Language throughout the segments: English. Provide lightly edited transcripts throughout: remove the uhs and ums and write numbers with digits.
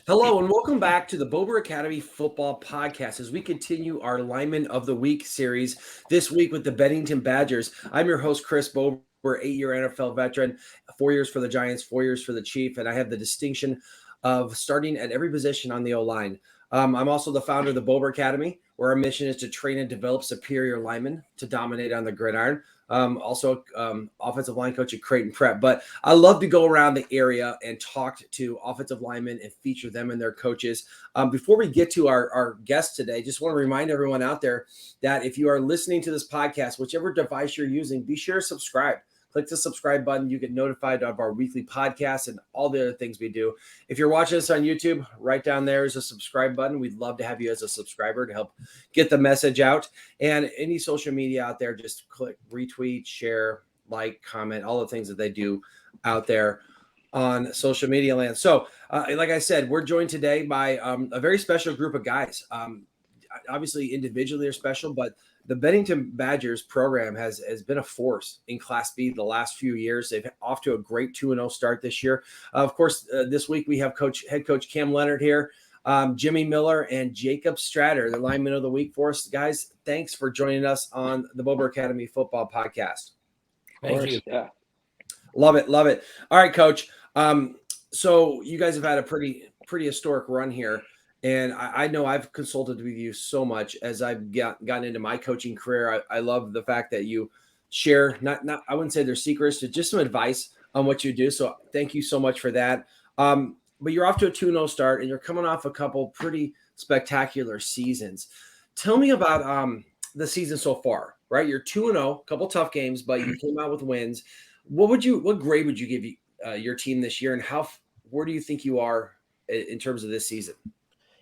Hello and welcome back to the Bober Academy Football Podcast as we continue our Lineman of the Week series this week with the Bennington Badgers. I'm your host, Chris Bober, 8-year NFL veteran, 4 years for the Giants, 4 years for the Chief, and I have the distinction of starting at every position on the O-line. I'm also the founder of the Bober Academy, where our mission is to train and develop superior linemen to dominate on the gridiron. Also offensive line coach at Creighton Prep. But I love to go around the area and talk to offensive linemen and feature them and their coaches. Before we get to our guest today, just want to remind everyone out there that if you are listening to this podcast, whichever device you're using, be sure to subscribe. Click the subscribe button. You get notified of our weekly podcast and all the other things we do. If you're watching us on YouTube, right down there is a subscribe button. We'd love to have you as a subscriber to help get the message out. And any social media out there, just click retweet, share, like, comment, all the things that they do out there on social media land. So like I said, we're joined today by a very special group of guys. Obviously, individually they're special, but the Bennington Badgers program has been a force in Class B the last few years. They've off to a great 2-0 start this year. Of course, this week we have Head Coach Kam Lenhart here, Jimmy Miller, and Jacob Strader, the lineman of the week for us. Guys, thanks for joining us on the Bober Academy Football Podcast. Thank you. Yeah. Love it. All right, Coach. So you guys have had a pretty historic run here. And I know I've consulted with you so much as I've gotten into my coaching career. I love the fact that you share, not I wouldn't say they're secrets, but just some advice on what you do. So thank you so much for that. But you're off to a 2-0 start, and you're coming off a couple pretty spectacular seasons. Tell me about the season so far, right? You're 2-0, a couple tough games, but you came out with wins. What grade would you give your team this year, and where do you think you are in terms of this season?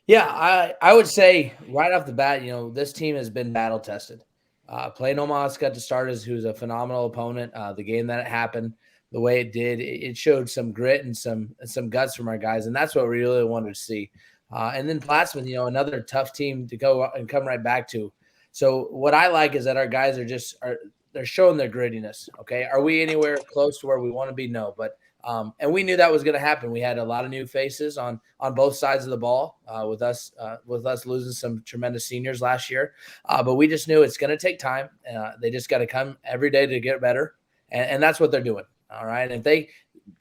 Yeah, I would say right off the bat, this team has been battle tested. Playing Omaha Skutt to start who's a phenomenal opponent. The game that it happened, the way it did, it showed some grit and some guts from our guys, and that's what we really wanted to see. And then Plattsmouth, another tough team to go and come right back to. So what I like is that our guys they're showing their grittiness. Okay, are we anywhere close to where we want to be? No, but and we knew that was going to happen. We had a lot of new faces on both sides of the ball with us losing some tremendous seniors last year. But we just knew it's going to take time. They just got to come every day to get better. And that's what they're doing. All right. And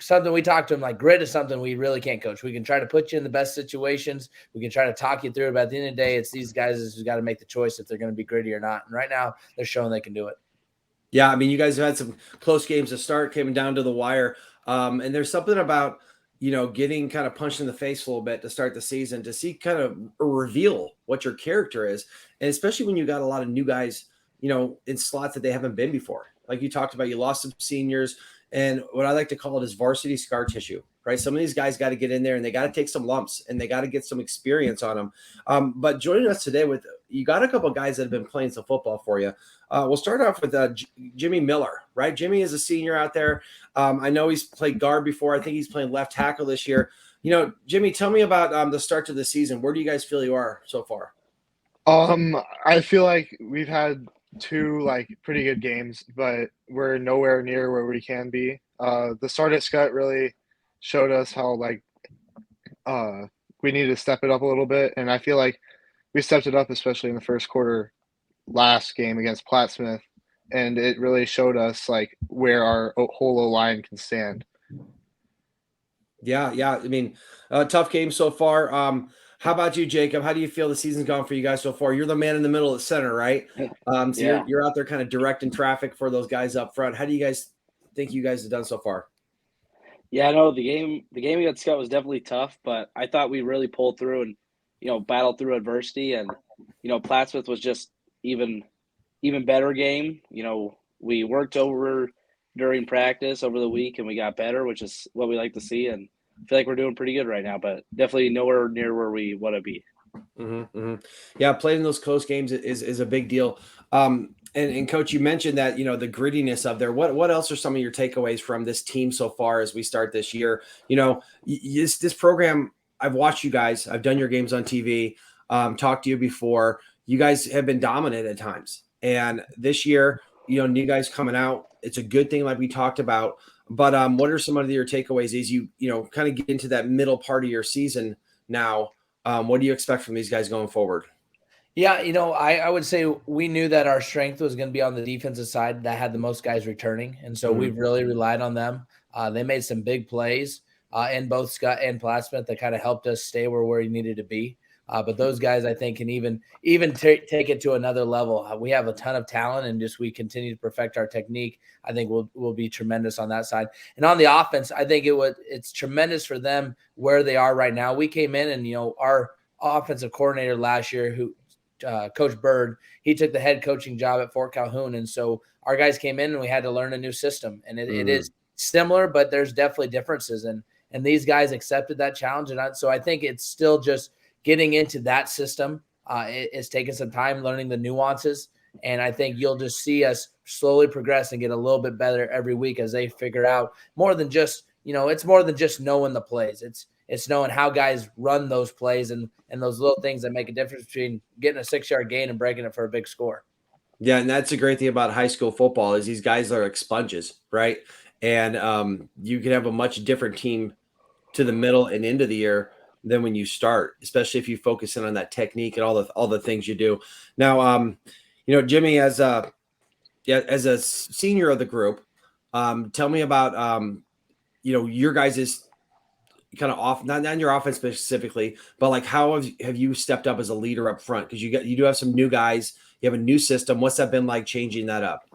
something we talked to them, like grit is something we really can't coach. We can try to put you in the best situations. We can try to talk you through it. But at the end of the day, it's these guys who's got to make the choice if they're going to be gritty or not. And right now they're showing they can do it. Yeah. I mean, you guys have had some close games to start, came down to the wire. And there's something about, getting kind of punched in the face a little bit to start the season to see kind of reveal what your character is. And especially when you got a lot of new guys, in slots that they haven't been before. Like you talked about, you lost some seniors, and what I like to call it is varsity scar tissue, right? Some of these guys got to get in there and they got to take some lumps and they got to get some experience on them. But joining us today you got a couple of guys that have been playing some football for you. We'll start off with Jimmy Miller, right? Jimmy is a senior out there. I know he's played guard before. I think he's playing left tackle this year. Jimmy, tell me about the start to the season. Where do you guys feel you are so far? I feel like we've had two pretty good games, but we're nowhere near where we can be. The start at Skutt really showed us how we need to step it up a little bit, and I feel like we stepped it up, especially in the first quarter last game against Plattsmouth, and it really showed us where our whole O-line can stand. Yeah. I mean, tough game so far. How about you, Jacob? How do you feel the season's gone for you guys so far? You're the man in the middle at center, right? So Yeah. you're out there kind of directing traffic for those guys up front. How do you guys think you guys have done so far? Yeah, no, the game against Scott was definitely tough, but I thought we really pulled through and battled through adversity, and Plattsmouth was just even better game. We worked over during practice over the week and we got better, which is what we like to see, and I feel like we're doing pretty good right now, but definitely nowhere near where we want to be. Mm-hmm. Yeah, playing those close games is a big deal. And Coach, you mentioned that the grittiness of there. What else are some of your takeaways from this team so far as we start this year? This program. I've watched you guys. I've done your games on TV. Talked to you before. You guys have been dominant at times, and this year, new guys coming out. It's a good thing, like we talked about. But what are some of your takeaways as you kind of get into that middle part of your season? now. What do you expect from these guys going forward? Yeah, I would say we knew that our strength was going to be on the defensive side that had the most guys returning. And so we've really relied on them. They made some big plays in both Scott and Plattsmouth that kind of helped us stay where we needed to be. But those guys, I think, can even take it to another level. We have a ton of talent, and just we continue to perfect our technique. I think we'll be tremendous on that side. And on the offense, I think it's tremendous for them where they are right now. We came in and our offensive coordinator last year, who Coach Bird, he took the head coaching job at Fort Calhoun, and so our guys came in and we had to learn a new system. And it is similar, but there's definitely differences. And these guys accepted that challenge, and so I think it's still just getting into that system. It's taken some time learning the nuances, and I think you'll just see us slowly progress and get a little bit better every week as they figure out more than just, it's more than just knowing the plays. It's knowing how guys run those plays and those little things that make a difference between getting a 6-yard gain and breaking it for a big score. Yeah, and that's a great thing about high school football is these guys are like sponges, right? And you can have a much different team to the middle and into the year than when you start, especially if you focus in on that technique and all the things you do. Now, Jimmy, as a senior of the group, tell me about your guys' kind of off, not your offense specifically, but like how have you stepped up as a leader up front? Because you do have some new guys, you have a new system. What's that been like changing that up?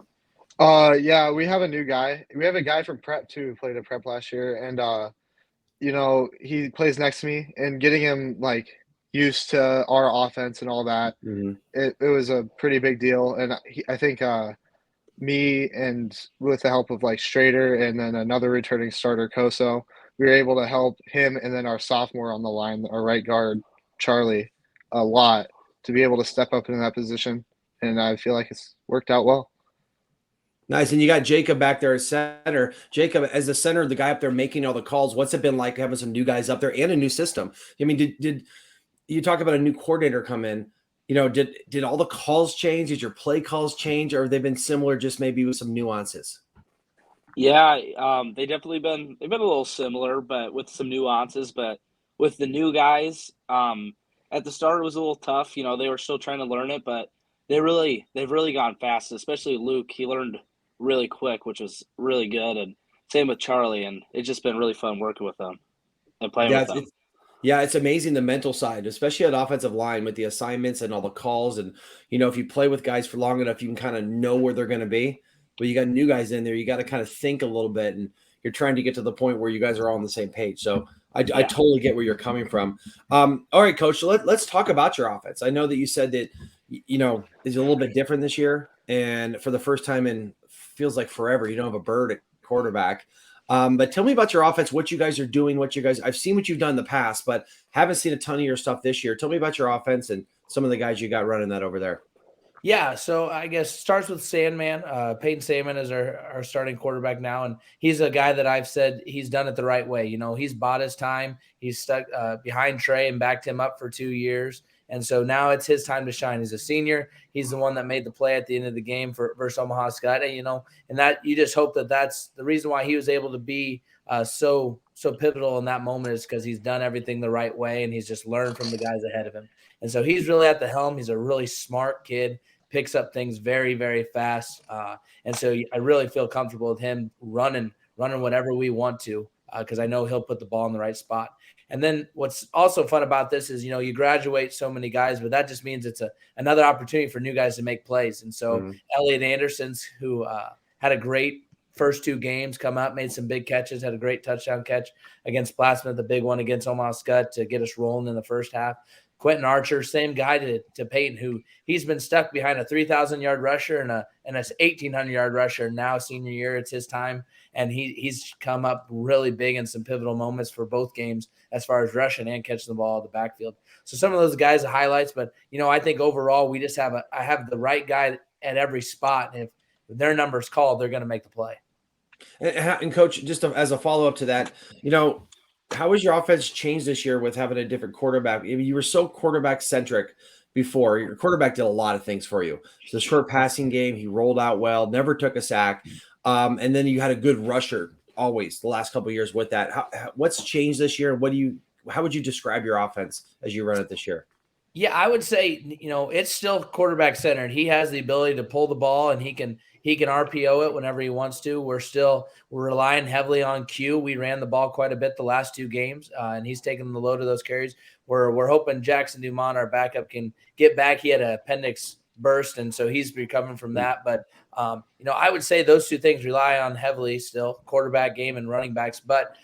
Yeah, we have a new guy. We have a guy from prep too, who played at prep last year, and he plays next to me, and getting him like used to our offense and all that, it was a pretty big deal. And I think me and with the help of like Strader and then another returning starter, Koso, we were able to help him and then our sophomore on the line, our right guard, Charlie, a lot to be able to step up in that position. And I feel like it's worked out well. Nice. And you got Jacob back there as center. Jacob, as the center, the guy up there making all the calls, what's it been like having some new guys up there and a new system? I mean, did you talk about a new coordinator come in? Did all the calls change? Did your play calls change, or have they been similar, just maybe with some nuances? Yeah, they've been a little similar, but with some nuances. But with the new guys, at the start it was a little tough. They were still trying to learn it, but they've really gone fast. Especially Luke, he learned really quick, which was really good. And same with Charlie, and it's just been really fun working with them and playing with them. It's amazing the mental side, especially at offensive line with the assignments and all the calls. And, if you play with guys for long enough, you can kind of know where they're going to be. But you got new guys in there, you got to kind of think a little bit, and you're trying to get to the point where you guys are all on the same page. So I totally get where you're coming from. All right, Coach, so let's talk about your offense. I know that you said that, it's a little bit different this year. And for the first time in feels like forever, you don't have a bird at quarterback. But tell me about your offense, what you guys are doing, I've seen what you've done in the past, but haven't seen a ton of your stuff this year. Tell me about your offense and some of the guys you got running that over there. Yeah, so I guess starts with Sandman. Peyton Sandman is our starting quarterback now, and he's a guy that I've said he's done it the right way. He's bought his time. He's stuck behind Trey and backed him up for 2 years. And so now it's his time to shine. He's a senior. He's the one that made the play at the end of the game versus Omaha Scott. And that you just hope that that's the reason why he was able to be so pivotal in that moment, is because he's done everything the right way and he's just learned from the guys ahead of him. And so he's really at the helm. He's a really smart kid, picks up things very, very fast. And so I really feel comfortable with him running whatever we want to, because I know he'll put the ball in the right spot. And then what's also fun about this is, you graduate so many guys, but that just means it's another opportunity for new guys to make plays. And so Elliot Anderson's, who had a great first 2 games, come out, made some big catches, had a great touchdown catch against Plattsmouth, the big one against Omaha Scott to get us rolling in the first half. Quentin Archer, same guy to Peyton, who he's been stuck behind a 3,000-yard rusher and a 1,800-yard rusher. Now senior year, it's his time, and he's come up really big in some pivotal moments for both games as far as rushing and catching the ball at the backfield. So some of those guys are highlights, but I think overall we just I have the right guy at every spot, and if their number's called, they're going to make the play. And Coach, just as a follow-up to that, how has your offense changed this year with having a different quarterback? I mean, you were so quarterback-centric before. Your quarterback did a lot of things for you. So the short passing game, he rolled out well, never took a sack. And then you had a good rusher always the last couple of years with that. What's changed this year? What do you how would you describe your offense as you run it this year? Yeah, I would say, it's still quarterback centered. He has the ability to pull the ball, and he can RPO it whenever he wants to. We're relying heavily on Q. We ran the ball quite a bit the last 2 games, and he's taking the load of those carries. We're hoping Jackson Dumont, our backup, can get back. He had an appendix burst, and so he's recovering from that. But I would say those 2 things rely on heavily still, quarterback game and running backs. But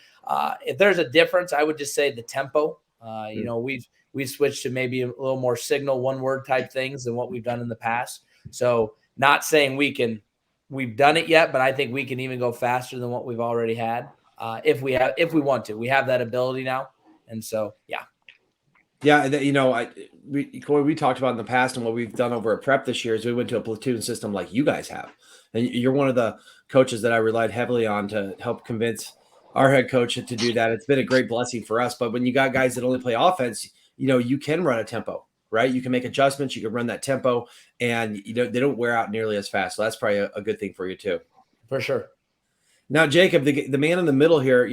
if there's a difference, I would just say the tempo. We've switched to maybe a little more signal, one-word type things than what we've done in the past. So not saying we've done it yet, but I think we can even go faster than what we've already had if we want to. We have that ability now, and so yeah. Yeah, we talked about in the past, and what we've done over at Prep this year is we went to a platoon system like you guys have, and you're one of the coaches that I relied heavily on to help convince our head coach to do that. It's been a great blessing for us. But when you got guys that only play offense, you can run a tempo, right? You can make adjustments. You can run that tempo, and they don't wear out nearly as fast. So that's probably a good thing for you too. For sure. Now, Jacob, the man in the middle here,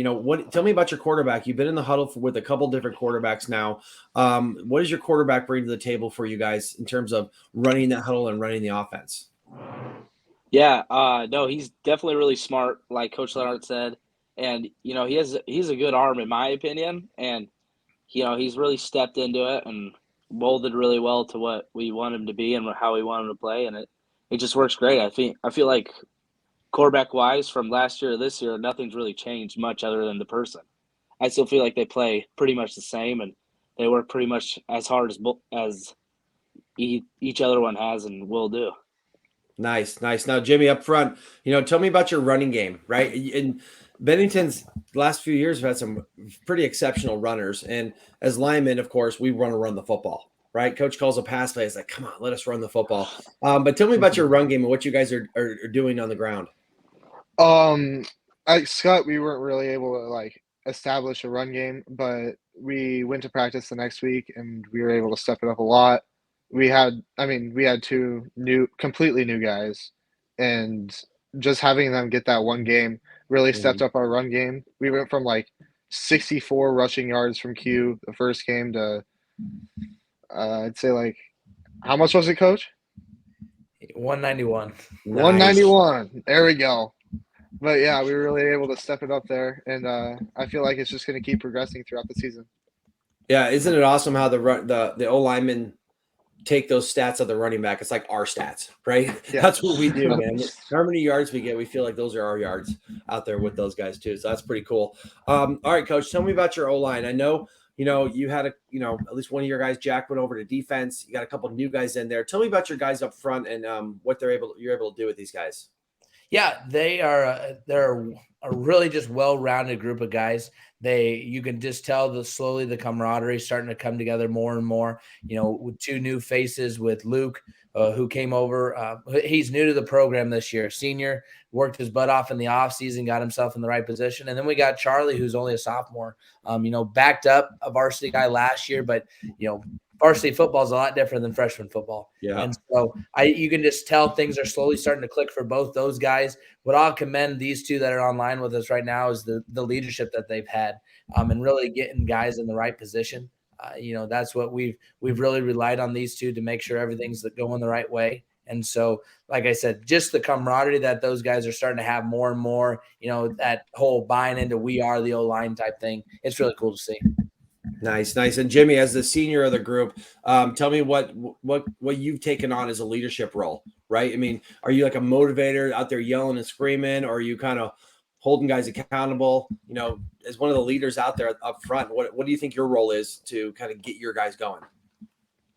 tell me about your quarterback. You've been in the huddle with a couple different quarterbacks now. What does your quarterback bring to the table for you guys in terms of running that huddle and running the offense? Yeah, no, he's definitely really smart, like Coach Lenhart said. And, he's a good arm in my opinion. And, he's really stepped into it and molded really well to what we want him to be and how we want him to play. And it just works great. I feel like quarterback wise from last year to this year, nothing's really changed much other than the person. I still feel like they play pretty much the same and they work pretty much as hard as each other one has and will do. Nice. Now, Jimmy, up front, tell me about your running game, right? In Bennington's last few years, have had some pretty exceptional runners. And as linemen, of course, we want to run the football, right? Coach calls a pass play. It's like, come on, let us run the football. But tell me about your run game and what you guys are doing on the ground. Scott, we weren't really able to establish a run game, but we went to practice the next week and we were able to step it up a lot. We had 2 completely new guys, and just having them get that one game really stepped up our run game. We went from 64 rushing yards from Q the first game to I'd say how much was it, Coach? 191. Nice. 191. There we go. But yeah, we were really able to step it up there, and I feel like it's just going to keep progressing throughout the season. Yeah, isn't it awesome how the O linemen take those stats of the running back? It's like our stats, right? Yeah. That's what we do, man. How many yards we get, we feel like those are our yards out there with those guys too. So that's pretty cool. All right, Coach, tell me about your O-line. I know, you had at least one of your guys, Jack, went over to defense. You got a couple of new guys in there. Tell me about your guys up front and what you're able to do with these guys. Yeah, they're a really just well-rounded group of guys. You can just tell the camaraderie starting to come together more and more, with 2 new faces with Luke, who came over. He's new to the program this year, senior, worked his butt off in the offseason, got himself in the right position. And then we got Charlie, who's only a sophomore, backed up a varsity guy last year, but, varsity football is a lot different than freshman football. Yeah. And so you can just tell things are slowly starting to click for both those guys. What I'll commend these 2 that are online with us right now is the leadership that they've had and really getting guys in the right position. That's what we've really relied on these 2 to make sure everything's going the right way. And so, like I said, just the camaraderie that those guys are starting to have more and more, that whole buying into we are the O-line type thing. It's really cool to see. Nice. And Jimmy, as the senior of the group, tell me what you've taken on as a leadership role, right? I mean, are you like a motivator out there yelling and screaming, or are you kind of holding guys accountable? As one of the leaders out there up front, what do you think your role is to kind of get your guys going?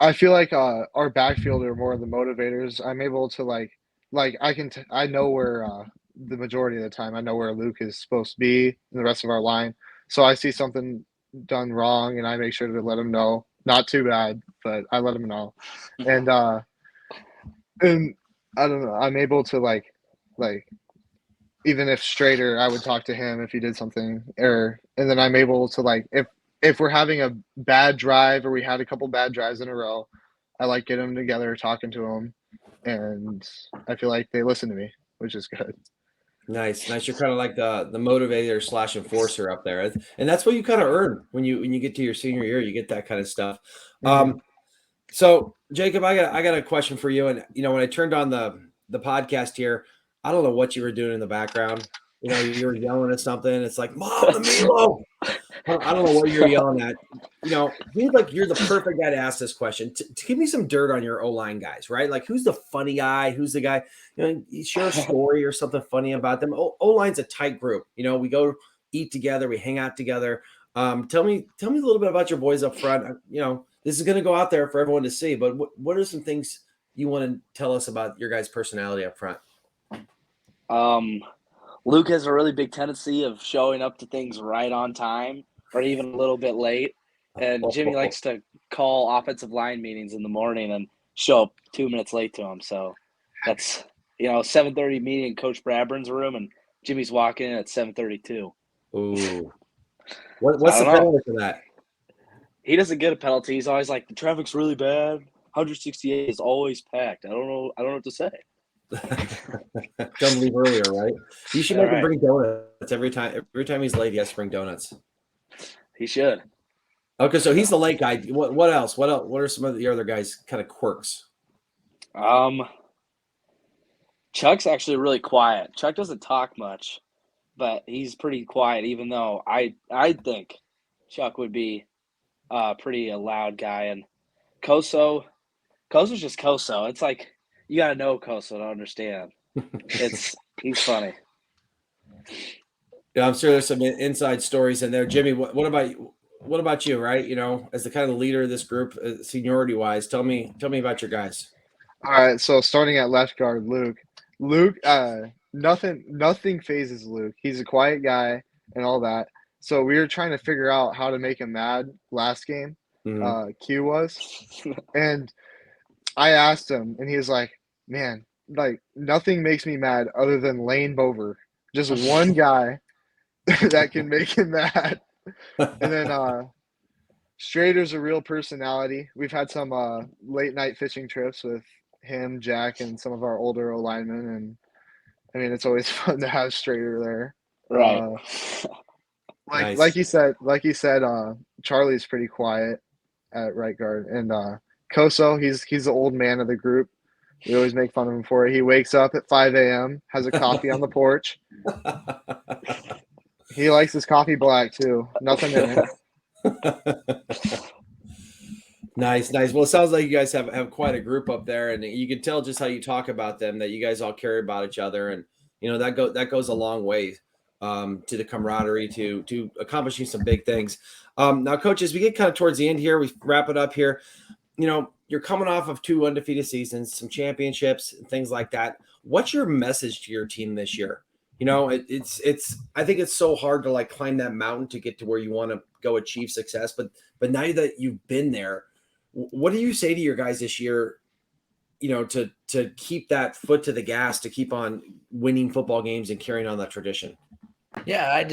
I feel like our backfield are more of the motivators. I'm able to I know where the majority of the time I know where Luke is supposed to be and the rest of our line. So I see something done wrong and I make sure to let him know. Not too bad, but I let him know. And I don't know, I'm able to even if Strader, I would talk to him if he did something, and then I'm able to if we're having a bad drive or we had a couple bad drives in a row, I get them together, talking to them, and I feel like they listen to me, which is good. Nice. You're kind of like the motivator / enforcer up there, and that's what you kind of earn when you get to your senior year. You get that kind of stuff. Mhm. So Jacob, I got a question for you. And when I turned on the podcast here, I don't know what you were doing in the background. You were yelling at something. It's like, Mom, the Milo. I don't know what you're yelling at. Seems like you're the perfect guy to ask this question. To give me some dirt on your O-line guys, right? Like, who's the funny guy? Who's the guy? You share a story or something funny about them. O-line's a tight group. We go eat together, we hang out together. Tell me a little bit about your boys up front. This is going to go out there for everyone to see. But what are some things you want to tell us about your guys' personality up front? Luke has a really big tendency of showing up to things right on time or even a little bit late. And Jimmy likes to call offensive line meetings in the morning and show up 2 minutes late to them. So that's, 7:30 meeting in Coach Bradburn's room, and Jimmy's walking in at 7:32. Ooh. What's the penalty for that? He doesn't get a penalty. He's always like, the traffic's really bad. 168 is always packed. I don't know what to say. Come leave earlier, right? You should make him bring donuts every time. Every time he's late, he has to bring donuts. He should. Okay, so he's the late guy. What else? What are some of the other guys' kind of quirks? Chuck's actually really quiet. Chuck doesn't talk much, but he's pretty quiet. Even though I think Chuck would be pretty a loud guy. And Koso's just Koso. It's like you got to know Koso to understand. He's funny. Yeah, I'm sure there's some inside stories in there. Jimmy, what about you? Right, as the kind of leader of this group, seniority wise, tell me about your guys. All right, so starting at left guard, Luke. Luke, nothing phases Luke. He's a quiet guy and all that. So we were trying to figure out how to make him mad last game. Q was, and I asked him, and he was like, "Man, like nothing makes me mad other than Lane Bover. Just one guy that can make him mad." And then Strader's a real personality. We've had some late night fishing trips with him, Jack, and some of our older linemen, and I mean it's always fun to have Strader there. Right. Nice. Like you said, Charlie's pretty quiet at right guard, and Koso, he's the old man of the group. We always make fun of him for it. He wakes up at 5 a.m., has a coffee on the porch. He likes his coffee black too. Nothing in it. Nice. Well, it sounds like you guys have quite a group up there, and you can tell just how you talk about them that you guys all care about each other, and that goes a long way to the camaraderie to accomplishing some big things. Now, Coach, as we get kind of towards the end here, we wrap it up here. You're coming off of 2 undefeated seasons, some championships, and things like that. What's your message to your team this year? It's I think it's so hard to like climb that mountain to get to where you want to go achieve success. But now that you've been there, what do you say to your guys this year, to keep that foot to the gas, to keep on winning football games and carrying on that tradition? Yeah,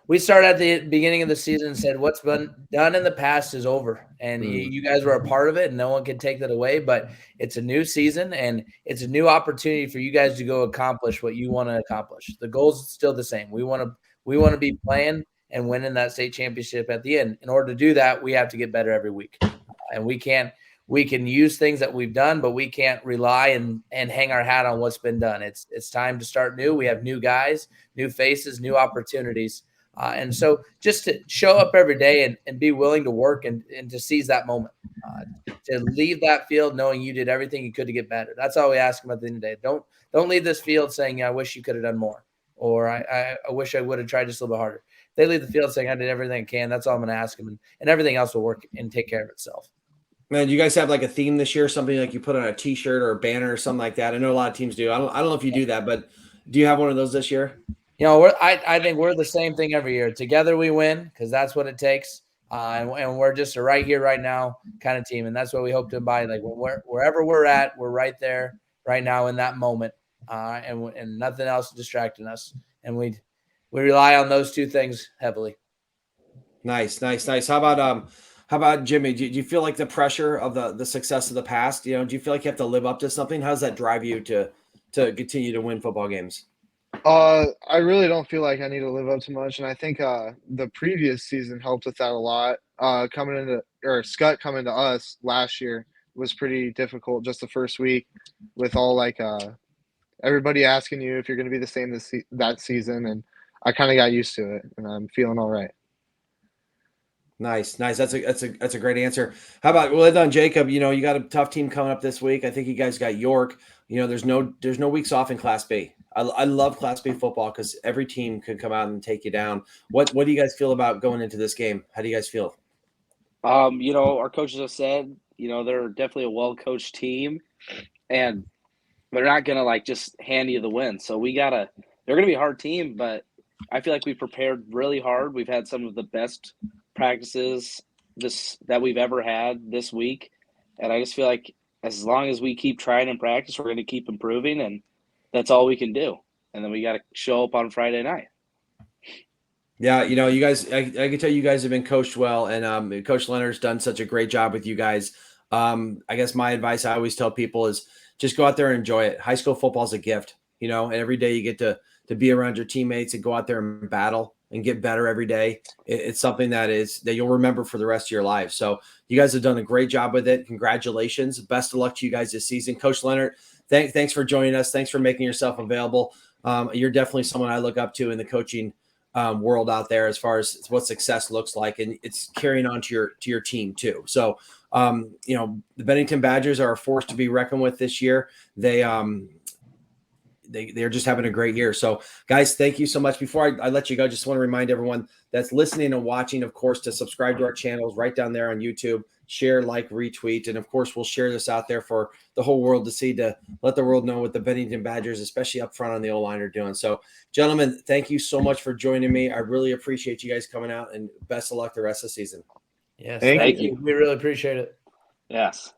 we started at the beginning of the season and said what's been done in the past is over. And you guys were a part of it and no one can take that away. But it's a new season and it's a new opportunity for you guys to go accomplish what you want to accomplish. The goal's still the same. We want to be playing and winning that state championship at the end. In order to do that, we have to get better every week. And we can use things that we've done, but we can't rely and hang our hat on what's been done. It's time to start new. We have new guys, new faces, new opportunities. And so just to show up every day and be willing to work and to seize that moment, to leave that field knowing you did everything you could to get better. That's all we ask them at the end of the day. Don't leave this field saying, I wish you could have done more, or I wish I would have tried just a little bit harder. They leave the field saying I did everything I can. That's all I'm going to ask them, and everything else will work and take care of itself. Man, do you guys have like a theme this year? Something like you put on a T-shirt or a banner or something like that? I know a lot of teams do. I don't know if you do that, but do you have one of those this year? I think we're the same thing every year. Together we win because that's what it takes. And we're just a right here, right now kind of team. And that's what we hope to embody. Like wherever we're at, we're right there right now in that moment. And nothing else distracting us. And we rely on those two things heavily. Nice. How about Jimmy? Do you feel like the pressure of the success of the past? Do you feel like you have to live up to something? How does that drive you to continue to win football games? I really don't feel like I need to live up to much, and I think the previous season helped with that a lot. Scott coming to us last year was pretty difficult just the first week, with all everybody asking you if you're going to be the same that season, and I kind of got used to it, and I'm feeling all right. Nice. That's a great answer. How about we'll end on Jacob? You know, you got a tough team coming up this week. I think you guys got York. You know, there's no weeks off in Class B. I love Class B football because every team can come out and take you down. What do you guys feel about going into this game? How do you guys feel? You know, our coaches have said, you know, they're definitely a well-coached team, and they're not gonna like just hand you the win. So they're gonna be a hard team, but I feel like we prepared really hard. We've had some of the best practices that we've ever had this week, and I just feel like as long as we keep trying and practice, we're going to keep improving, and that's all we can do. And then we got to show up on Friday night. Yeah, you know, you guys, I can tell you guys have been coached well, and Coach Lenhart's done such a great job with you guys. I guess my advice I always tell people is just go out there and enjoy it. High school football is a gift, you know, and every day you get to be around your teammates and go out there and battle and get better every day. It's something that you'll remember for the rest of your life. So you guys have done a great job with it. Congratulations. Best of luck to you guys this season. Coach Lenhart, thanks for joining us. Thanks for making yourself available. You're definitely someone I look up to in the coaching world out there as far as what success looks like. And it's carrying on to your team too. So, you know, the Bennington Badgers are a force to be reckoned with this year. They're just having a great year. So guys, thank you so much. Before I let you go, just want to remind everyone that's listening and watching, of course, to subscribe to our channels right down there on YouTube, share, like, retweet. And of course, we'll share this out there for the whole world to see, to let the world know what the Bennington Badgers, especially up front on the O-line, are doing. So gentlemen, thank you so much for joining me. I really appreciate you guys coming out, and best of luck the rest of the season. Yes. Thank you. We really appreciate it. Yes.